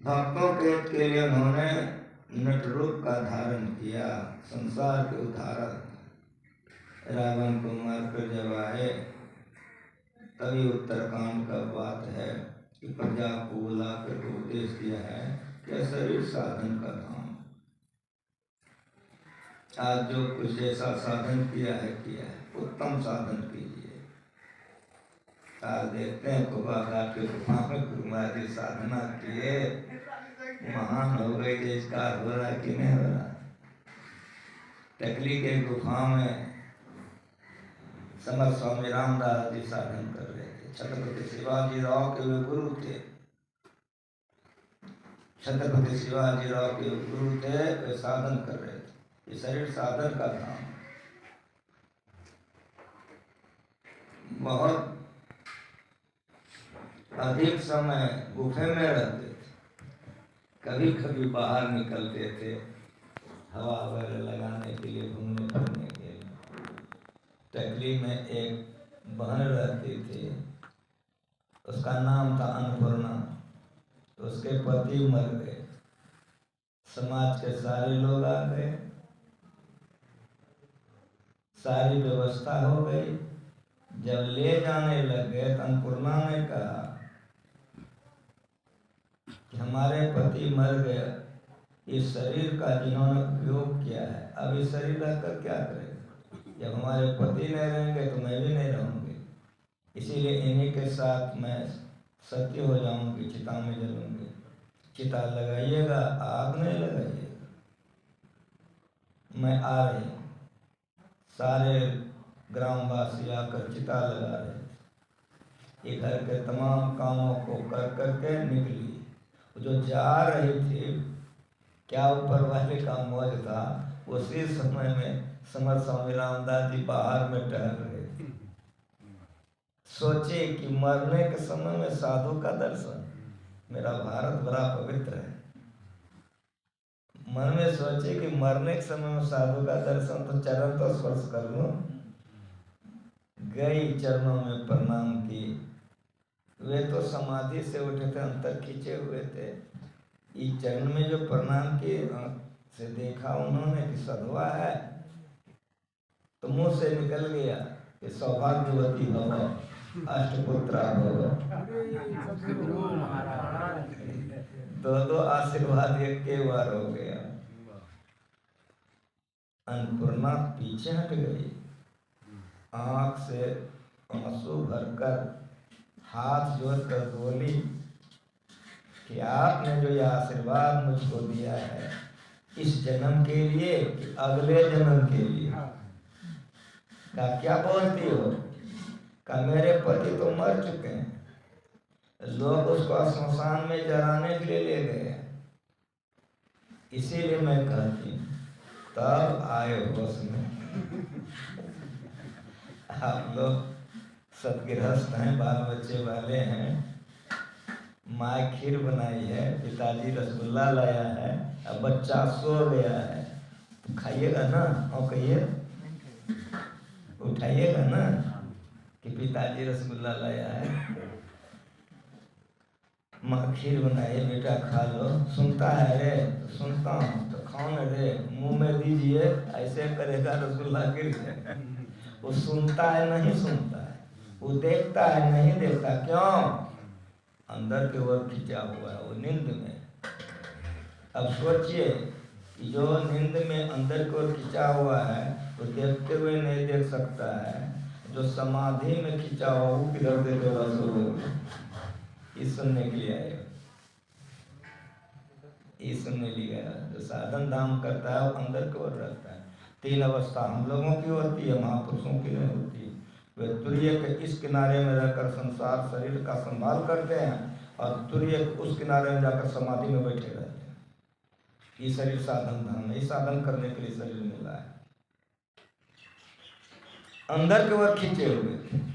भक्तों के हित के लिए उन्होंने नट रूप का धारण किया। संसार के उद्धारक रावण को मारकर जब आए, तभी उत्तरकांड का बात है कि प्रजा को बुलाकर उपदेश दिया है कि शरीर साधन का धाम। आज जो कुछ ऐसा साधन किया है उत्तम साधन कीजिए। आज देखते हैं कुबागा के गुफा में गुरु महाराज जी साधना किए, महान हो गए। इसका हो रहा कि नहीं हो रहा? टकली के गुफा में समर्थ स्वामी रामदास जी साधन कर रहे थे। छत्रपति शिवाजी राव के वे गुरु थे। छत्रपति शिवाजी राव के गुरु थे, वे साधन कर रहे थे। ये शरीर साधन का धाम। बहुत अधिक समय गुफे में रहते थे, कभी कभी बाहर निकलते थे हवा वगैरह लगाने के लिए, घूमने फिरने के लिए। टकली में एक बहन रहती थी, उसका नाम था अन्नपूर्णा। तो उसके पति मर गए, समाज के सारे लोग आ गए, सारी व्यवस्था हो गई। जब ले जाने लगे तो अन्नपूर्णा ने कहा कि हमारे पति मर गए, इस शरीर का जिन्होंने उपयोग किया है, अब इस शरीर रहकर क्या करेंगे? जब हमारे पति नहीं रहेंगे तो मैं भी नहीं रहूंगी, इसीलिए इन्हीं के साथ मैं सत्य हो जाऊंगी, चिता में जलूंगी। चिता लगाइएगा, आग नहीं लगाइएगा। मैं आ रही हूँ। सारे ग्रामवासी आकर चिता लगा रहे थे। ये घर के तमाम कामों को कर करके निकली। जो जा रही थी, क्या ऊपर वाले का मौज था, उसी समय में समर्थ स्वामी रामदास जी बाहर में टहल रहे थे। सोचे कि मरने के समय में साधु का दर्शन, मेरा भारत बड़ा पवित्र है। मन में सोचे कि मरने के समय में साधु का दर्शन, तो चरण तो स्पर्श कर लूं। गई, चरणों में प्रणाम की। वे तो समाधि से उठे थे, अंतर खींचे हुए थे। इस चरण में जो प्रणाम किए से देखा उन्होंने कि सधवा है, तो मुंह से निकल गया कि सौभाग्यवती भव, अष्टपुत्रा भव। दो आशीर्वाद एक के बार हो गया। अन्नपूर्णा पीछे हट गई, आंख से आंसू भरकर हाथ जोड़कर बोली कि आपने जो यह आशीर्वाद मुझको दिया है, इस जन्म के लिए कि अगले जन्म के लिए? का क्या बोलती हो? का मेरे पति तो मर चुके हैं, लोग उसको श्मशान में जलाने के लिए ले गए, इसीलिए मैं कहती हूँ तब आए होश में। आप लोग सदगृहस्थ हैं, बाल बच्चे वाले हैं, माँ खीर बनाई है, पिताजी रसगुल्ला लाया है, अब बच्चा सो गया है, तो खाइएगा ना? और कहिए, उठाइएगा ना कि पिताजी रसगुल्ला लाया है, माँ खीर बनाई है, बेटा खा लो। सुनता है रे? तो सुनता हूँ। तो खाओ न रे, मुंह में दीजिए, ऐसे करेगा रसगुल्ला गिर जाएगा। वो सुनता है नहीं सुनता है, वो देखता है नहीं देखता। क्यों? अंदर की ओर खिंचा हुआ है, वो नींद में। अब सोचिए कि जो नींद में अंदर की ओर खिंचा हुआ है, वो देखते हुए नहीं देख सकता है। जो समाधि में खिंचा हुआ वो किधर देखेगा? सो सुनने के लिए आएगा, ये सुनने लिए गया। जो साधन धाम करता है वो अंदर की ओर रहता है। तीन अवस्था हम लोगों की होती है, महापुरुषों की नहीं होती। वे तुर्य के इस किनारे में रहकर संसार शरीर का संभाल करते हैं, और तुर्य के उस किनारे में जाकर समाधि में बैठे रहते हैं। ये शरीर साधन धाम है, ये साधन करने के लिए शरीर मिला है। अंदर की ओर खींचे हुए थे।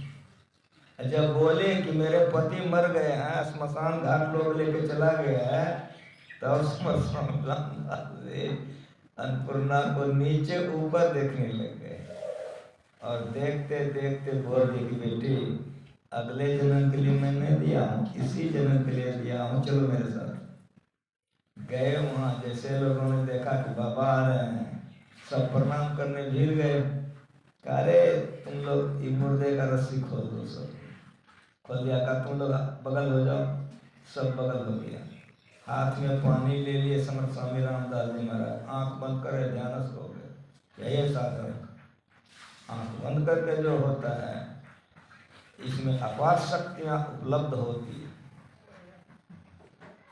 जब बोले कि मेरे पति मर गए हैं, श्मशान घाट लोग लेके चला गया है, तब अन्नपूर्णा को नीचे ऊपर देखने लग गए, और देखते देखते बोल दी कि बेटी, अगले जन्म के लिए मैं नहीं दिया हूँ, इसी जन्म के लिए दिया हूँ, चलो मेरे साथ। गए वहाँ, जैसे लोगों ने देखा कि बाबा आ रहे हैं, सब प्रणाम करने भीड़ गए। अरे तुम लोग ये मुर्दे का रस्सी खोल दो, सब खोल दिया। का तुम लोग बगल हो जाओ, सब बगल हो गया। हाथ में पानी ले लिए समर्थ स्वामी रामदास जी महाराज, आंख बंद करे ध्यान से हो गए। यही साधन, आंख बंद करके जो होता है इसमें अपार शक्तियां उपलब्ध होती है,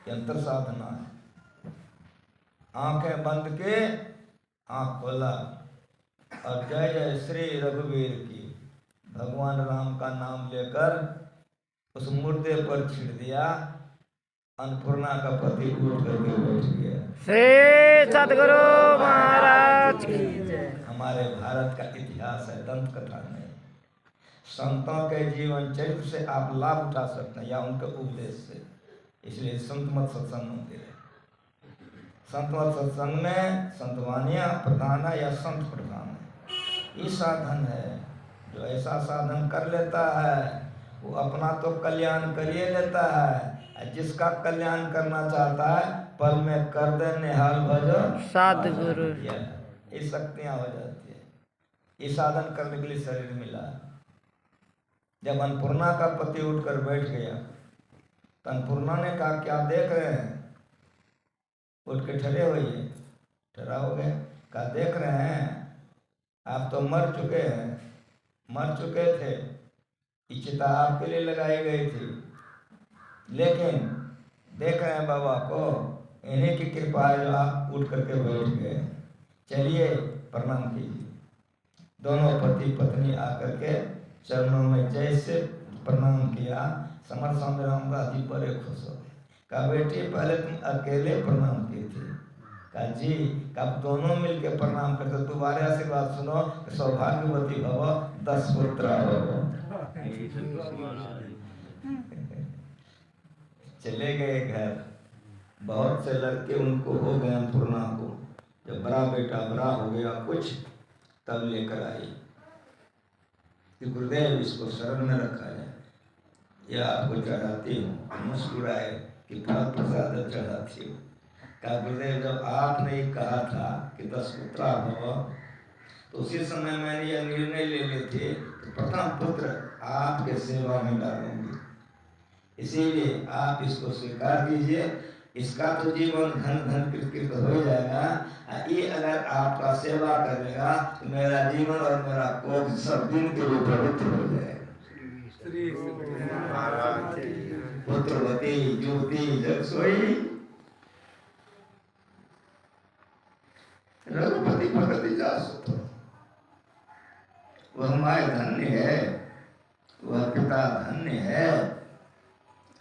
यंत्र साधना है। आंखें बंद के आंख खोला और जय जय श्री रघुवीर की, भगवान राम का नाम लेकर उस मुर्दे पर छिड़ दिया। अन्नपूर्णा का पति उठ करके बैठ गया। श्री सद्गुरु महाराज की जय। हमारे भारत का इतिहास है, दंत कथा में। संतों के जीवन चरित्र से आप लाभ उठा सकते हैं या उनके उपदेश से। इसलिए संत मत सत्संग होते हैं। संत मत सत्संग में संतवानियां प्रधान है या संत प्रधान है। ये साधन है, जो ऐसा साधन कर लेता है वो अपना तो कल्याण करिए लेता है, जिसका कल्याण करना चाहता है पल में कर दे निहाल भजो सद्गुरु। ये शक्तियां हो जाती है। ये साधन करने के लिए शरीर मिला। जब अन्नपूर्णा का पति उठकर बैठ गया तो अन्नपूर्णा ने कहा क्या देख रहे हैं? उठ के ठहरे होइए। ठहरा हो गए। कहा देख रहे हैं आप तो मर चुके हैं, मर चुके थे। ये चिता आपके लिए लगाई गई थी, लेकिन देख रहे हैं बाबा को, इन्हीं की कृपा है जो आप उठ करके बैठ गए। चलिए प्रणाम कीजिए। दोनों पति पत्नी आकर के चरणों में जैसे प्रणाम किया, समर्थ स्वामी रामदास जी बड़े खुश हो। कहा बेटी पहले तुम अकेले प्रणाम की थी। कहा जी, कब दोनों मिलकर प्रणाम करते। दोबारा आशीर्वाद सुनो, सौभाग्यवती भव 10 पुत्र हो। चले गए घर। बहुत से लड़के उनको हो गए अन्नपूर्णा को। जब बड़ा बेटा बड़ा हो गया कुछ, तब लेकर आई कि गुरुदेव इसको शरण में रखा जाए, यह आपको चढ़ाती हूँ। मुस्कुराए कि फल प्रसाद चढ़ाती हूँ। कहा गुरुदेव जब आपने कहा था कि 10 पुत्र भव, तो उसी समय मैंने यह निर्णय ले लिए थे कि प्रथम पुत्र आपके सेवा में डालूंगी। इसीलिए आप इसको स्वीकार कीजिए। इसका तो जीवन धन धन कृत हो जाएगा। ये अगर आपका सेवा करेगा तो मेरा जीवन और मेरा कोप सब दिन के लिए पवित्र हो जाएगा। पुत्रवती ज्योति जग सोई, रघुपति भगति जासु। वह माय धन्य है, वह पिता धन्य है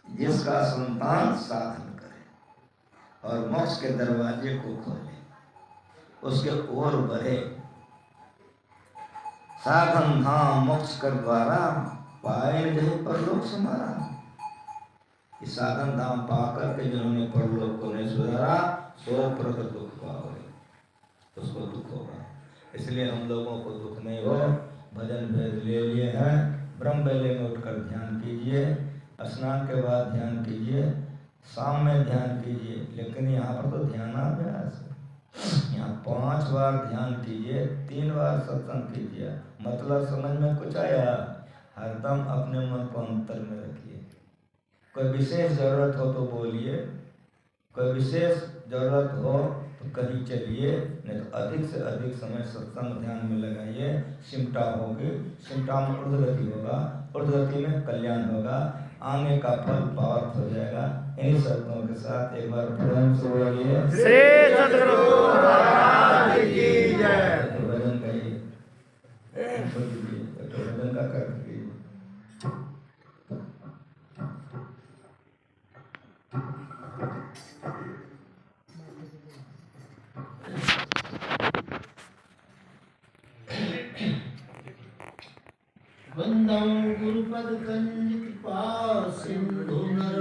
जिसका संतान साधन करे और मोक्ष के दरवाजे को खोले, उसके ओर बढ़े। साधन धाम मोक्ष कर द्वारा, पाए नहीं परलोक समारा। इस साधन धाम पाकर के जिन्होंने परलोक को नहीं सुधारा, सो प्रत दुख पाओगे, उसको दुख होगा। इसलिए हम लोगों को दुख नहीं हो। भजन भेद ले लिए हैं। ब्रह्म बेले में उठकर ध्यान कीजिए, स्नान के बाद ध्यान कीजिए, शाम में ध्यान कीजिए। लेकिन यहाँ पर तो ध्यानाभ्यास है। यहाँ 5 बार ध्यान कीजिए, 3 बार सत्संग कीजिए। मतलब समझ में कुछ आया? हरदम अपने मन को अंतर में रखिए। कोई विशेष जरूरत हो तो बोलिए, कोई विशेष जरूरत हो तो कहीं चलिए, नहीं तो अधिक से अधिक समय सत्संग ध्यान में लगाइए। सिमटा होगी, सिमटा में ऊर्ध्वगति होगा, ऊर्ध्वगति में कल्याण होगा, आने का फल प्राप्त हो जाएगा। इन्हीं शब्दों के साथ एक बार प्रेम से बोलिए श्री सद्गुरु महाराज की जय। भजन कहिए, भजन का कर कीजिए। वंदं गुरुपद कंज कृपा सिंधु नर